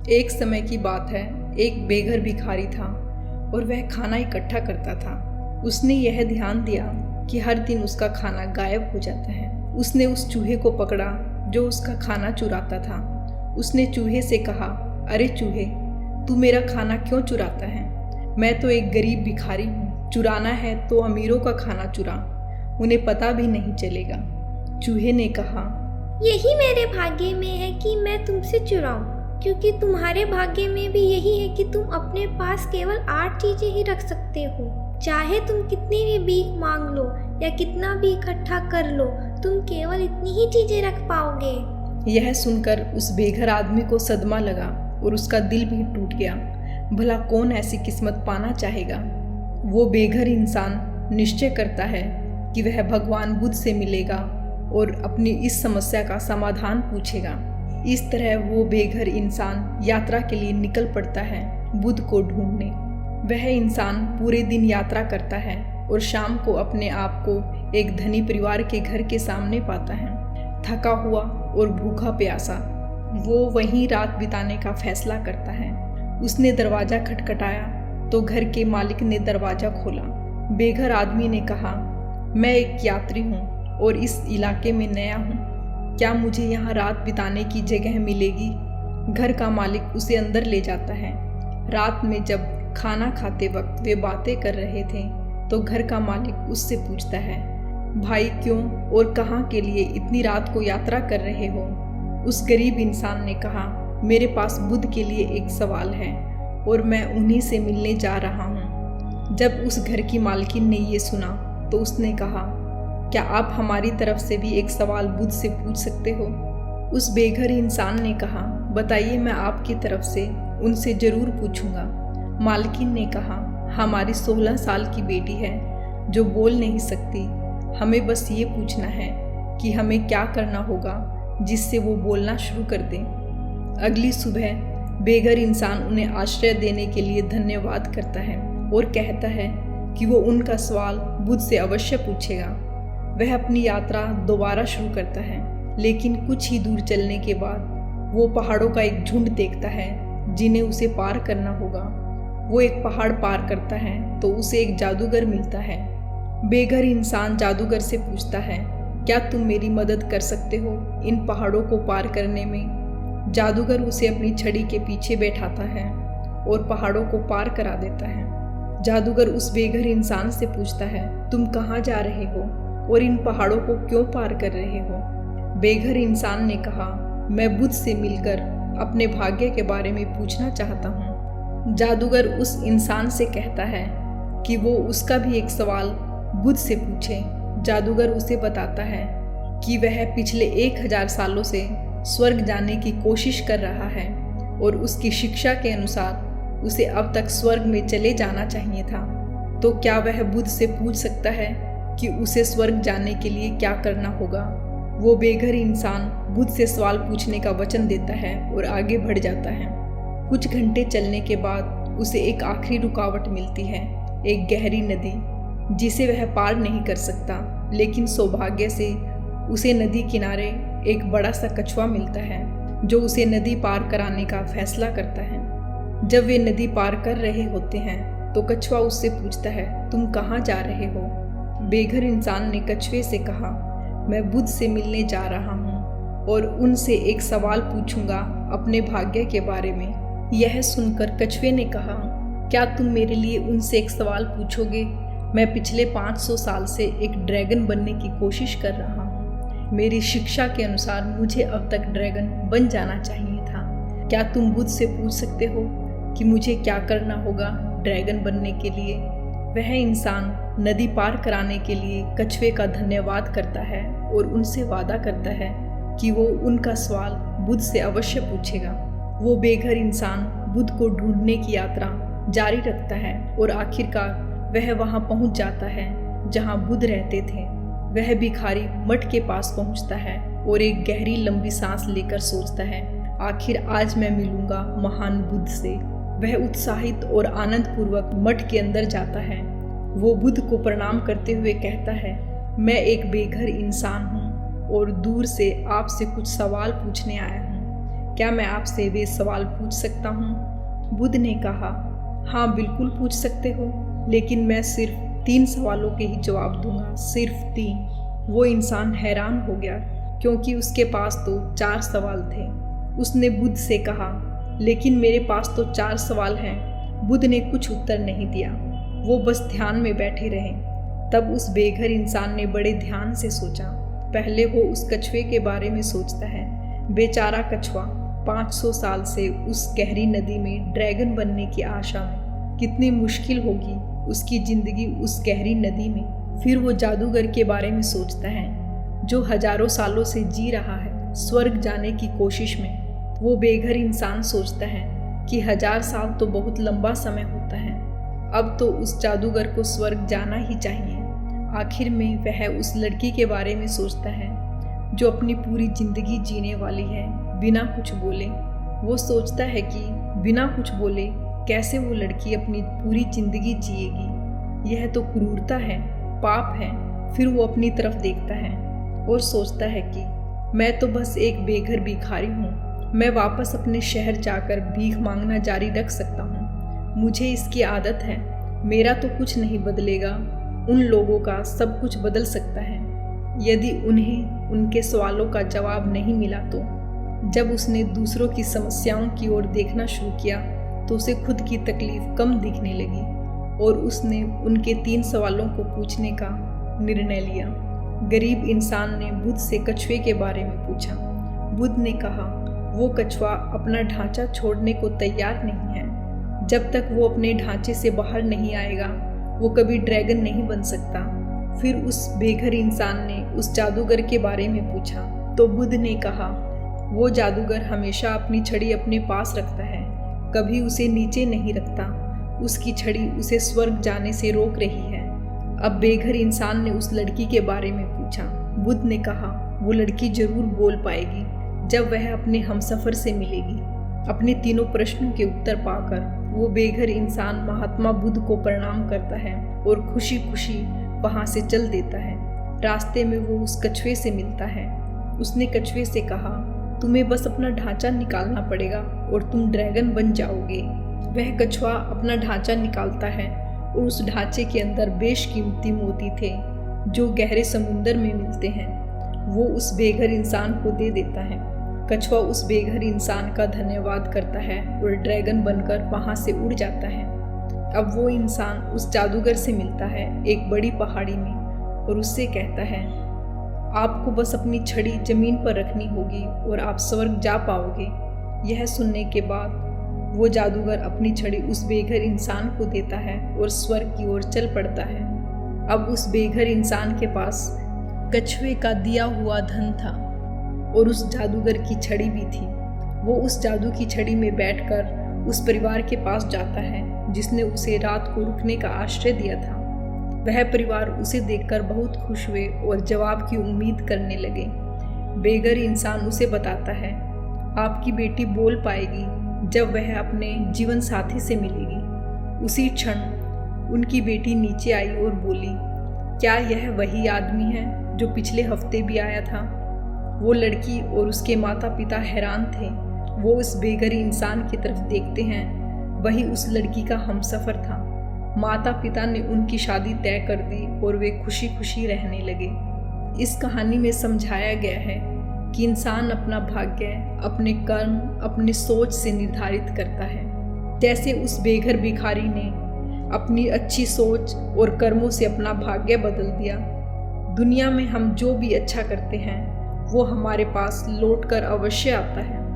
एक समय की बात है, एक बेघर भिखारी था और वह खाना इकट्ठा करता था। उसने यह ध्यान दिया कि हर दिन उसका खाना गायब हो जाता है। उसने उस चूहे को पकड़ा जो उसका खाना चुराता था। उसने चूहे से कहा, अरे चूहे, तू मेरा खाना क्यों चुराता है? मैं तो एक गरीब भिखारी हूँ। चुराना है तो अमीरों का खाना चुरा, उन्हें पता भी नहीं चलेगा। चूहे ने कहा, यही मेरे भाग्य में है कि मैं तुमसे चुराऊं, क्योंकि तुम्हारे भाग्य में भी यही है कि तुम अपने पास केवल 8 चीजें ही रख सकते हो। चाहे तुम कितनी भी भीख मांग लो या कितना भी इकट्ठा कर लो, तुम केवल इतनी ही चीजें रख पाओगे। यह सुनकर उस बेघर आदमी को सदमा लगा और उसका दिल भी टूट गया। भला कौन ऐसी किस्मत पाना चाहेगा? वो बेघर इंसान निश्चय करता है कि वह भगवान बुद्ध से मिलेगा और अपनी इस समस्या का समाधान पूछेगा। इस तरह वो बेघर इंसान यात्रा के लिए निकल पड़ता है बुद्ध को ढूंढने। वह इंसान पूरे दिन यात्रा करता है और शाम को अपने आप को एक धनी परिवार के घर के सामने पाता है। थका हुआ और भूखा प्यासा वो वहीं रात बिताने का फैसला करता है। उसने दरवाज़ा खटखटाया तो घर के मालिक ने दरवाज़ा खोला। बेघर आदमी ने कहा, मैं एक यात्री हूँ और इस इलाके में नया हूँ। क्या मुझे यहाँ रात बिताने की जगह मिलेगी? घर का मालिक उसे अंदर ले जाता है। रात में जब खाना खाते वक्त वे बातें कर रहे थे तो घर का मालिक उससे पूछता है, भाई क्यों और कहाँ के लिए इतनी रात को यात्रा कर रहे हो? उस गरीब इंसान ने कहा, मेरे पास बुद्ध के लिए एक सवाल है और मैं उन्हीं से मिलने जा रहा हूँ। जब उस घर की मालकिन ने ये सुना तो उसने कहा, क्या आप हमारी तरफ से भी एक सवाल बुद्ध से पूछ सकते हो? उस बेघर इंसान ने कहा, बताइए, मैं आपकी तरफ से उनसे जरूर पूछूंगा। मालकिन ने कहा, हमारी 16 साल की बेटी है जो बोल नहीं सकती। हमें बस ये पूछना है कि हमें क्या करना होगा जिससे वो बोलना शुरू कर दें। अगली सुबह बेघर इंसान उन्हें आश्रय देने के लिए धन्यवाद करता है और कहता है कि वो उनका सवाल बुद्ध से अवश्य पूछेगा। वह अपनी यात्रा दोबारा शुरू करता है, लेकिन कुछ ही दूर चलने के बाद वो पहाड़ों का एक झुंड देखता है जिन्हें उसे पार करना होगा। वो एक पहाड़ पार करता है तो उसे एक जादूगर मिलता है। बेघर इंसान जादूगर से पूछता है, क्या तुम मेरी मदद कर सकते हो इन पहाड़ों को पार करने में? जादूगर उसे अपनी छड़ी के पीछे बैठाता है और पहाड़ों को पार करा देता है। जादूगर उस बेघर इंसान से पूछता है, तुम कहाँ जा रहे हो और इन पहाड़ों को क्यों पार कर रहे हो? बेघर इंसान ने कहा, मैं बुद्ध से मिलकर अपने भाग्य के बारे में पूछना चाहता हूँ। जादूगर उस इंसान से कहता है कि वो उसका भी एक सवाल बुद्ध से पूछे। जादूगर उसे बताता है कि वह पिछले 1000 सालों से स्वर्ग जाने की कोशिश कर रहा है और उसकी शिक्षा के अनुसार उसे अब तक स्वर्ग में चले जाना चाहिए था। तो क्या वह बुद्ध से पूछ सकता है कि उसे स्वर्ग जाने के लिए क्या करना होगा? वो बेघर इंसान बुद्ध से सवाल पूछने का वचन देता है और आगे बढ़ जाता है। कुछ घंटे चलने के बाद उसे एक आखिरी रुकावट मिलती है, एक गहरी नदी जिसे वह पार नहीं कर सकता। लेकिन सौभाग्य से उसे नदी किनारे एक बड़ा सा कछुआ मिलता है जो उसे नदी पार कराने का फैसला करता है। जब वे नदी पार कर रहे होते हैं तो कछुआ उससे पूछता है, तुम कहाँ जा रहे हो? बेघर इंसान ने कछुए से कहा, मैं बुद्ध से मिलने जा रहा हूँ और उनसे एक सवाल पूछूंगा अपने भाग्य के बारे में। यह सुनकर कछुए ने कहा, क्या तुम मेरे लिए उनसे एक सवाल पूछोगे? मैं पिछले 500 साल से एक ड्रैगन बनने की कोशिश कर रहा हूँ। मेरी शिक्षा के अनुसार मुझे अब तक ड्रैगन बन जाना चाहिए था। क्या तुम बुद्ध से पूछ सकते हो कि मुझे क्या करना होगा ड्रैगन बनने के लिए? वह इंसान नदी पार कराने के लिए कछुए का धन्यवाद करता है और उनसे वादा करता है कि वो उनका सवाल बुद्ध से अवश्य पूछेगा। वो बेघर इंसान बुद्ध को ढूंढने की यात्रा जारी रखता है और आखिरकार वह वहां पहुंच जाता है जहां बुद्ध रहते थे। वह भिखारी मठ के पास पहुंचता है और एक गहरी लंबी सांस लेकर सोचता है, आखिर आज मैं मिलूंगा महान बुद्ध से। वह उत्साहित और आनंद पूर्वक मठ के अंदर जाता है। वो बुद्ध को प्रणाम करते हुए कहता है, मैं एक बेघर इंसान हूँ और दूर से आपसे कुछ सवाल पूछने आया हूँ। क्या मैं आपसे वे सवाल पूछ सकता हूँ? बुद्ध ने कहा, हाँ बिल्कुल पूछ सकते हो, लेकिन मैं सिर्फ 3 सवालों के ही जवाब दूंगा, सिर्फ 3। वो इंसान हैरान हो गया क्योंकि उसके पास तो 4 सवाल थे। उसने बुद्ध से कहा, लेकिन मेरे पास तो 4 सवाल हैं। बुद्ध ने कुछ उत्तर नहीं दिया, वो बस ध्यान में बैठे रहे। तब उस बेघर इंसान ने बड़े ध्यान से सोचा। पहले वो उस कछुए के बारे में सोचता है। बेचारा कछुआ 500 साल से उस गहरी नदी में ड्रैगन बनने की आशा में। कितनी मुश्किल होगी उसकी ज़िंदगी उस गहरी नदी में। फिर वो जादूगर के बारे में सोचता है जो हजारों सालों से जी रहा है स्वर्ग जाने की कोशिश में। वो बेघर इंसान सोचता है कि 1000 साल तो बहुत लंबा समय होता है। अब तो उस जादूगर को स्वर्ग जाना ही चाहिए। आखिर में वह उस लड़की के बारे में सोचता है जो अपनी पूरी जिंदगी जीने वाली है बिना कुछ बोले। वो सोचता है कि बिना कुछ बोले कैसे वो लड़की अपनी पूरी जिंदगी जिएगी। यह तो क्रूरता है, पाप है। फिर वो अपनी तरफ देखता है और सोचता है कि मैं तो बस एक बेघर भिखारी हूँ। मैं वापस अपने शहर जाकर भीख मांगना जारी रख सकता हूँ। मुझे इसकी आदत है। मेरा तो कुछ नहीं बदलेगा, उन लोगों का सब कुछ बदल सकता है यदि उन्हें उनके सवालों का जवाब नहीं मिला तो। जब उसने दूसरों की समस्याओं की ओर देखना शुरू किया तो उसे खुद की तकलीफ कम दिखने लगी और उसने उनके 3 सवालों को पूछने का निर्णय लिया। गरीब इंसान ने बुद्ध से कछुए के बारे में पूछा। बुद्ध ने कहा, वो कछुआ अपना ढांचा छोड़ने को तैयार नहीं है। जब तक वो अपने ढांचे से बाहर नहीं आएगा वो कभी ड्रैगन नहीं बन सकता। फिर उस बेघर इंसान ने उस जादूगर के बारे में पूछा तो बुद्ध ने कहा, वो जादूगर हमेशा अपनी छड़ी अपने पास रखता है, कभी उसे नीचे नहीं रखता। उसकी छड़ी उसे स्वर्ग जाने से रोक रही है। अब बेघर इंसान ने उस लड़की के बारे में पूछा। बुद्ध ने कहा, वो लड़की जरूर बोल पाएगी जब वह अपने हमसफर से मिलेगी। अपने तीनों प्रश्नों के उत्तर पाकर वो बेघर इंसान महात्मा बुद्ध को प्रणाम करता है और खुशी खुशी वहाँ से चल देता है। रास्ते में वो उस कछुए से मिलता है। उसने कछुए से कहा, तुम्हें बस अपना ढांचा निकालना पड़ेगा और तुम ड्रैगन बन जाओगे। वह कछुआ अपना ढांचा निकालता है और उस ढांचे के अंदर बेशकीमती मोती थे जो गहरे समुंदर में मिलते हैं। वो उस बेघर इंसान को दे देता है। कछुआ उस बेघर इंसान का धन्यवाद करता है और ड्रैगन बनकर वहाँ से उड़ जाता है। अब वो इंसान उस जादूगर से मिलता है एक बड़ी पहाड़ी में और उससे कहता है, आपको बस अपनी छड़ी जमीन पर रखनी होगी और आप स्वर्ग जा पाओगे। यह सुनने के बाद वो जादूगर अपनी छड़ी उस बेघर इंसान को देता है और स्वर्ग की ओर चल पड़ता है। अब उस बेघर इंसान के पास कछुए का दिया हुआ धन था और उस जादूगर की छड़ी भी थी। वो उस जादू की छड़ी में बैठकर उस परिवार के पास जाता है जिसने उसे रात को रुकने का आश्रय दिया था। वह परिवार उसे देखकर बहुत खुश हुए और जवाब की उम्मीद करने लगे। बेघर इंसान उसे बताता है, आपकी बेटी बोल पाएगी जब वह अपने जीवन साथी से मिलेगी। उसी क्षण उनकी बेटी नीचे आई और बोली, क्या यह वही आदमी है जो पिछले हफ्ते भी आया था? वो लड़की और उसके माता पिता हैरान थे। वो उस बेघर इंसान की तरफ देखते हैं, वही उस लड़की का हमसफर था। माता पिता ने उनकी शादी तय कर दी और वे खुशी खुशी रहने लगे। इस कहानी में समझाया गया है कि इंसान अपना भाग्य अपने कर्म, अपनी सोच से निर्धारित करता है। जैसे उस बेघर भिखारी ने अपनी अच्छी सोच और कर्मों से अपना भाग्य बदल दिया। दुनिया में हम जो भी अच्छा करते हैं वो हमारे पास लौट कर अवश्य आता है।